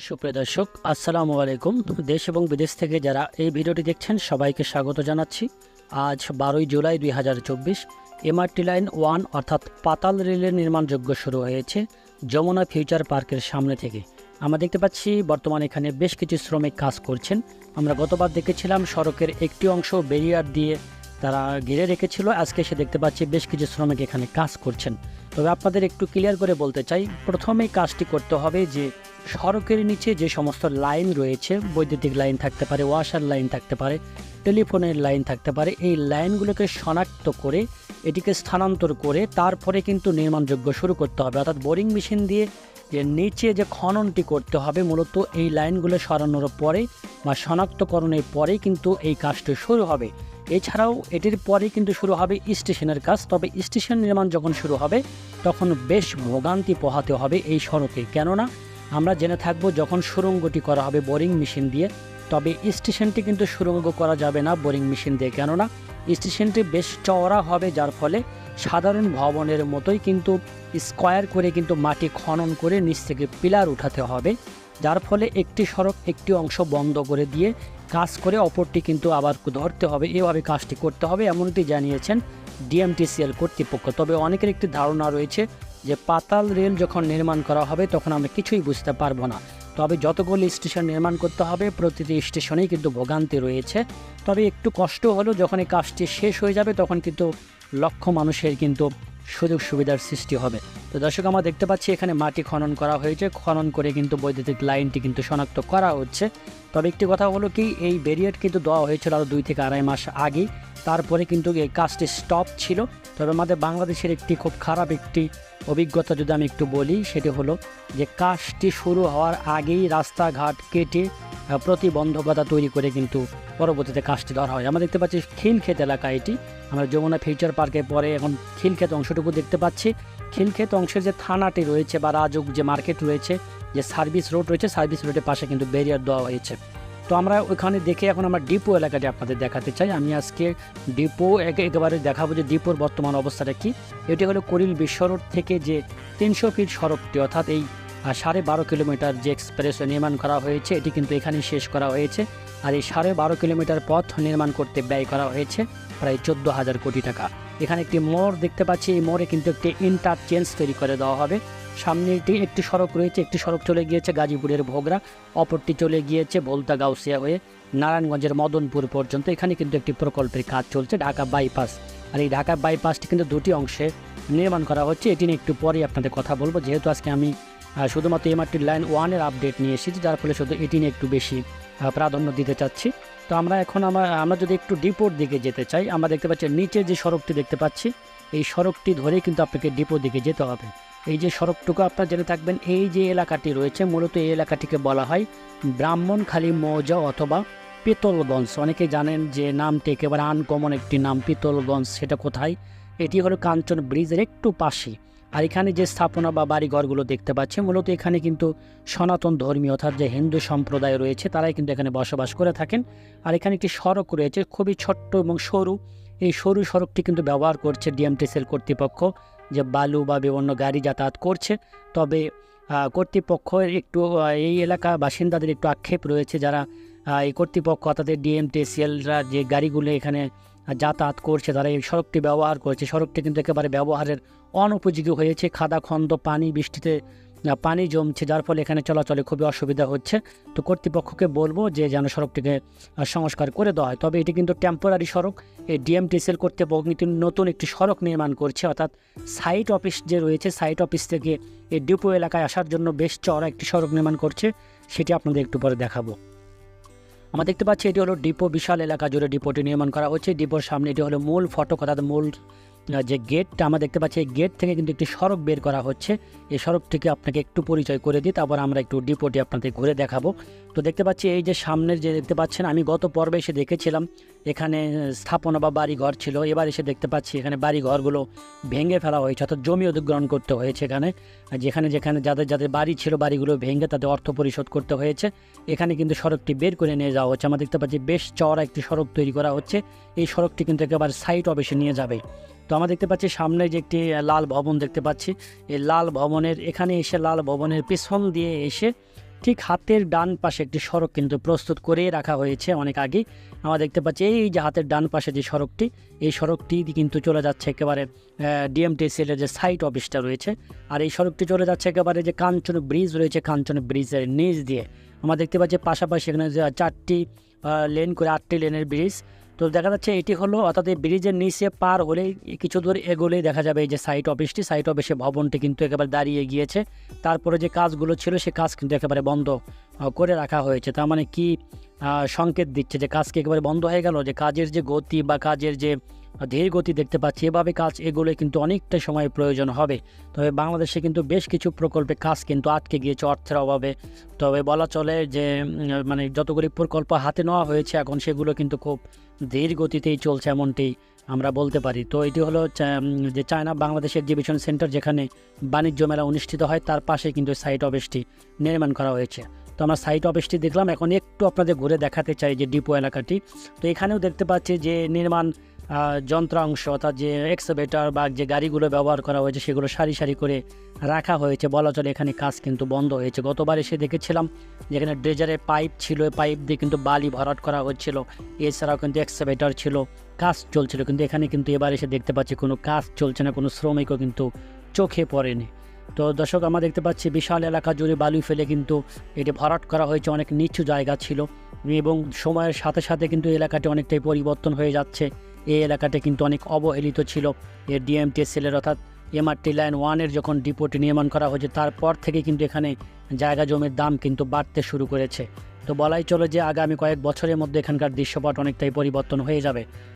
সুপ্রিয় দর্শক, আসসালামু আলাইকুম। দেশ এবং বিদেশ থেকে যারা এই ভিডিওটি দেখছেন সবাইকে স্বাগত জানাচ্ছি। আজ 12ই জুলাই 2024 এমআরটি লাইন 1 অর্থাৎ পাতাল রেলের নির্মাণযোগ্য শুরু হয়েছে যমুনা ফিউচার পার্কের সামনে থেকে। আমরা দেখতে পাচ্ছি বর্তমানে এখানে বেশ কিছু শ্রমিক কাজ করছেন। আমরা গতবার দেখেছিলাম সড়কের একটি অংশ ব্যারিয়ার দিয়ে তারা ঘিরে রেখেছিল, আজকে সে দেখতে পাচ্ছি বেশ কিছু শ্রমিক এখানে কাজ করছেন। তবে আপনাদের একটু ক্লিয়ার করে বলতে চাই, প্রথমেই কাজটি করতে হবে যে সড়কের নিচে যে সমস্ত লাইন রয়েছে, বৈদ্যুতিক লাইন থাকতে পারে, ওয়াশার লাইন থাকতে পারে, টেলিফোনের লাইন থাকতে পারে, এই লাইনগুলোকে শনাক্ত করে এটিকে স্থানান্তর করে তারপরে কিন্তু নির্মাণযোগ্য শুরু করতে হবে। অর্থাৎ বোরিং মেশিন দিয়ে যে নিচে যে খননটি করতে হবে, মূলত এই লাইনগুলো সরানোর পরে বা শনাক্তকরণের পরেই কিন্তু এই কাজটি শুরু হবে। এছাড়াও এটির পরে কিন্তু শুরু হবে স্টেশনের কাজ। তবে স্টেশন নির্মাণ যখন শুরু হবে তখন বেশ ভোগান্তি পোহাতে হবে এই সড়কে, কেননা আমরা জেনে থাকবো যখন সুড়ঙ্গটি করা হবে বোরিং মেশিন দিয়ে, তবে স্টেশনটি কিন্তু সুড়ঙ্গ করা যাবে না বোরিং মেশিন দিয়ে, কেননা স্টেশনটি বেশ চওড়া হবে, যার ফলে সাধারণ ভবনের মতোই কিন্তু স্কোয়ার করে কিন্তু মাটি খনন করে নিচ থেকে পিলার উঠাতে হবে, যার ফলে একটি সড়ক একটি অংশ বন্ধ করে দিয়ে কাজ করে অপরটি কিন্তু আবার ধরতে হবে, এভাবে কাজটি করতে হবে, এমনটি জানিয়েছেন ডিএমটিসিএল কর্তৃপক্ষ। তবে অনেকের একটি ধারণা রয়েছে যে পাতাল রেল যখন নির্মাণ করা হবে তখন আমরা কিছুই বুঝতে পারবো না। তবে যতগুলো স্টেশন নির্মাণ করতে হবে প্রতিটি স্টেশনেই কিন্তু ভোগান্তি রয়েছে। তবে একটু কষ্ট হলেও যখন এই কাজটি শেষ হয়ে যাবে তখন কিন্তু লক্ষ মানুষের কিন্তু সুযোগ সুবিধার সৃষ্টি হবে। তো দর্শক, আমরা দেখতে পাচ্ছি এখানে মাটি খনন করা হয়েছে, খনন করে কিন্তু বৈদ্যুতিক লাইনটি কিন্তু শনাক্ত করা হচ্ছে। তবে একটি কথা হলো কি, এই ব্যারিয়ার কিন্তু দেওয়া হয়েছিল আরও 2 থেকে আড়াই মাস আগে, তারপরে কিন্তু এই কাজটি স্টপ ছিল। তবে আমাদের বাংলাদেশের একটি খুব খারাপ একটি অভিজ্ঞতা যদি আমি একটু বলি, সেটি হলো যে কাজটি শুরু হওয়ার আগেই রাস্তাঘাট কেটে প্রতিবন্ধকতা তৈরি করে কিন্তু পরবর্তীতে কাজটি ধরা হয়। আমরা দেখতে পাচ্ছি খিলক্ষেত এলাকা, এটি আমরা যমুনা ফিউচার পার্কের পরে এখন খিলক্ষেত অংশটুকু দেখতে পাচ্ছি। খিলক্ষেত অংশের যে থানাটি রয়েছে বা রাজুক যে মার্কেট রয়েছে, যে সার্ভিস রোড রয়েছে, সার্ভিস রোডের পাশে কিন্তু ব্যারিয়ার দেওয়া হয়েছে। তো আমরা ওইখানে দেখে এখন আমরা ডিপো এলাকাটি আপনাদের দেখাতে চাই। আমি আজকে ডিপো একেবারে দেখাবো যে ডিপোর বর্তমান অবস্থাটা কি। এটি হলো কুড়িল বিশ্ব রোড থেকে যে 300 ফিট সড়কটি, অর্থাৎ এই 12.5 কিলোমিটার যে এক্সপ্রেস নির্মাণ করা হয়েছে, এটি কিন্তু এখানেই শেষ করা হয়েছে। আর এই 12.5 কিলোমিটার পথ নির্মাণ করতে ব্যয় করা হয়েছে প্রায় 14,000 কোটি টাকা। এখানে একটি মোড় দেখতে পাচ্ছি, এই মোড়ে কিন্তু একটি ইন্টারচেঞ্জ তৈরি করে দেওয়া হবে। সামনে একটি সড়ক রয়েছে, একটি সড়ক চলে গিয়েছে গাজীপুরের ভোগরা, অপরটি চলে গিয়েছে ভোলতা গাউসিয়া হয়ে নারায়ণগঞ্জের মদনপুর পর্যন্ত। এখানে কিন্তু একটি প্রকল্পের কাজ চলছে, ঢাকা বাইপাস। আর এই ঢাকা বাইপাসটি কিন্তু 2টি অংশে নির্মাণ করা হচ্ছে। এটি নিয়ে একটু পরেই আপনাদের কথা বলবো, যেহেতু আজকে আমি শুধুমাত্র এমআরটি লাইন 1-এর আপডেট নিয়ে এসেছি, যার ফলে শুধু এটি নিয়ে একটু বেশি প্রাধান্য দিতে চাচ্ছি। তো আমরা যদি একটু ডিপোর দিকে যেতে চাই, আমরা দেখতে পাচ্ছি নিচে যে সড়কটি দেখতে পাচ্ছি, এই সড়কটি ধরেই কিন্তু আপনাকে ডিপোর দিকে যেতে হবে। এই যে সড়কটুকু আপনারা জেনে থাকবেন, এই যে এলাকাটি রয়েছে মূলত এই এলাকাটিকে বলা হয় ব্রাহ্মণখালী মৌজা অথবা পিতলগঞ্জ। অনেকে জানেন যে নামটি একেবারে আনকমন একটি নাম, পিতলগঞ্জ। সেটা কোথায়? এটি হলো কাঞ্চন ব্রিজের একটু পাশে। আর এখানে যে স্থাপনা বা বাড়িঘরগুলো দেখতে পাচ্ছি, মূলত এখানে কিন্তু সনাতন ধর্মীয় অর্থাৎ যে হিন্দু সম্প্রদায় রয়েছে তারাই কিন্তু এখানে বসবাস করে থাকেন। আর এখানে একটি সড়ক রয়েছে খুবই ছোট্ট এবং সরু। এই সরু সড়কটি কিন্তু ব্যবহার করছে ডিএমটিসিএল কর্তৃপক্ষ, যে বালু বা বিভিন্ন গাড়ি যাতায়াত করছে। তবে কর্তৃপক্ষ একটু এই এলাকা বাসিন্দাদের একটু আক্ষেপ রয়েছে, যারা এই কর্তৃপক্ষ তাদের ডিএমটিসিএলরা যে গাড়িগুলো এখানে যাতায়াত করছে তারা এই সড়কটি ব্যবহার করছে। সড়কটি কিন্তু একেবারে ব্যবহারের অনুপযোগী হয়েছে, খাদাখন্দ, পানি, বৃষ্টিতে পানি জমছে, যার ফলে এখানে চলাচলে খুবই অসুবিধা হচ্ছে। তো কর্তৃপক্ষকে বলবো যে যেন সড়কটিকে সংস্কার করে দেওয়া হয়। তবে এটি কিন্তু টেম্পোরারি সড়ক। এই ডিএমটিসিএল কর্তৃপক্ষ কিন্তু নতুন একটি সড়ক নির্মাণ করছে, অর্থাৎ সাইট অফিস যে রয়েছে, সাইট অফিস থেকে এই ডিপো এলাকায় আসার জন্য বেশ চওড়া একটি সড়ক নির্মাণ করছে, সেটি আপনাদের একটু পরে দেখাবো। আমরা দেখতে পাচ্ছি এটি হলো ডিপো, বিশাল এলাকা জুড়ে ডিপোটি নির্মাণ করা হচ্ছে। ডিপোর সামনে এটি হলো মূল ফটক, অর্থাৎ মূল যে গেটটা আমরা দেখতে পাচ্ছি, এই গেট থেকে কিন্তু একটি সড়ক বের করা হচ্ছে। এই সড়কটিকে আপনাকে একটু পরিচয় করে দিই, তারপর আমরা একটু ডিপোটি আপনাদের ঘুরে দেখাবো। তো দেখতে পাচ্ছি এই যে সামনের যে দেখতে পাচ্ছেন, আমি গত পর্বে এসে দেখেছিলাম এখানে স্থাপনা বা বাড়িঘর ছিল। এবার এসে দেখতে পাচ্ছি এখানে বাড়িঘরগুলো ভেঙে ফেলা হয়েছে, অর্থাৎ জমি অধিগ্রহণ করতে হয়েছে। এখানে যেখানে যাদের বাড়ি ছিল বাড়িগুলো ভেঙে তাদের অর্থ পরিশোধ করতে হয়েছে। এখানে কিন্তু সড়কটি বের করে নিয়ে যাওয়া হচ্ছে। আমরা দেখতে পাচ্ছি বেশ চওড়া একটি সড়ক তৈরি করা হচ্ছে। এই সড়কটি কিন্তু একেবারে সাইট অফিসে নিয়ে যাবে। তো আমরা দেখতে পাচ্ছি সামনে যে একটি লাল ভবন দেখতে পাচ্ছি, এই লাল ভবনের এখানে এসে লাল ভবনের পেছন দিয়ে এসে ঠিক হাতের ডান পাশে একটি সড়ক কিন্তু প্রস্তুত করে রাখা হয়েছে অনেক আগেই। আমরা দেখতে পাচ্ছি এই যে হাতের ডান পাশে যে সড়কটি, এই সড়কটি কিন্তু চলে যাচ্ছে একেবারে ডিএমটিসিএলের যে সাইট অফিসটা রয়েছে। আর এই সড়কটি চলে যাচ্ছে একেবারে যে কাঞ্চন ব্রিজ রয়েছে, কাঞ্চন ব্রিজের নিচ দিয়ে। আমরা দেখতে পাচ্ছি পাশাপাশি এখানে যে 4টি লেন করে 8টি লেনের ব্রিজ। তো দেখা যাচ্ছে এটি হলো, অর্থাৎ এই ব্রিজের নিচে পার হলেই কিছু দূর এগোলেই দেখা যাবে এই যে সাইট অফিসটি। সাইট অফিসে ভবনটি কিন্তু একেবারে দাঁড়িয়ে গিয়েছে। তারপরে যে কাজগুলো ছিল সে কাজ কিন্তু একেবারে বন্ধ করে রাখা হয়েছে। তার মানে কি সংকেত দিচ্ছে যে কাজ কি একেবারে বন্ধ হয়ে গেল? যে কাজের যে গতি বা কাজের যে ধীর গতি দেখতে পাচ্ছি, এভাবে কাজ এগোলে কিন্তু অনেকটা সময় প্রয়োজন হবে। তবে বাংলাদেশে কিন্তু বেশ কিছু প্রকল্পে কাজ কিন্তু আটকে গিয়েছে অর্থের অভাবে। তবে বলা চলে যে মানে যতগুলি প্রকল্প হাতে নেওয়া হয়েছে এখন সেগুলো কিন্তু খুব ধীর গতিতেই চলছে, এমনটি আমরা বলতে পারি। তো এটি হলো যে চায়না বাংলাদেশ এক্সিবিশন সেন্টার, যেখানে বাণিজ্য মেলা অনুষ্ঠিত হয়, তার পাশে কিন্তু সাইট অফিসটি নির্মাণ করা হয়েছে। তো আমরা সাইট অফিসটি দেখলাম, এখন একটু আপনাদের ঘুরে দেখাতে চাই যে ডিপো এলাকাটি। তো এখানেও দেখতে পাচ্ছি যে নির্মাণ যন্ত্রাংশ, অর্থাৎ যে এক্সকাভেটর বা যে গাড়িগুলো ব্যবহার করা হয়েছে সেগুলো সারি সারি করে রাখা হয়েছে। বলা চলে এখানে কাজ কিন্তু বন্ধ হয়েছে। গতবার এসে দেখেছিলাম যেখানে ড্রেজারের পাইপ ছিল, পাইপ দিয়ে কিন্তু বালি ভরাট করা হচ্ছিল, এছাড়াও কিন্তু এক্সকাভেটর ছিল, কাজ চলছিল। কিন্তু এখানে কিন্তু এবার এসে দেখতে পাচ্ছি কোনো কাজ চলছে না, কোনো শ্রমিকও কিন্তু চোখে পড়েনি। তো দর্শক, আমরা দেখতে পাচ্ছি বিশাল এলাকা জুড়ে বালু ফেলে কিন্তু এটি ভরাট করা হয়েছে, অনেক নিচু জায়গা ছিল এবং সময়ের সাথে সাথে কিন্তু এলাকাটি অনেকটাই পরিবর্তন হয়ে যাচ্ছে। এই এলাকাটি কিন্তু অনেক অবহেলিত ছিল। এর ডিএমটিসিএলের অর্থাৎ এমআরটি লাইন 1-এর যখন ডিপোটি নির্মাণ করা হয়েছে তারপর থেকে কিন্তু এখানে জায়গা জমির দাম কিন্তু বাড়তে শুরু করেছে। তো বলাই চলে যে আগামী কয়েক বছরের মধ্যে এখানকার দৃশ্যপট অনেকটাই পরিবর্তন হয়ে যাবে।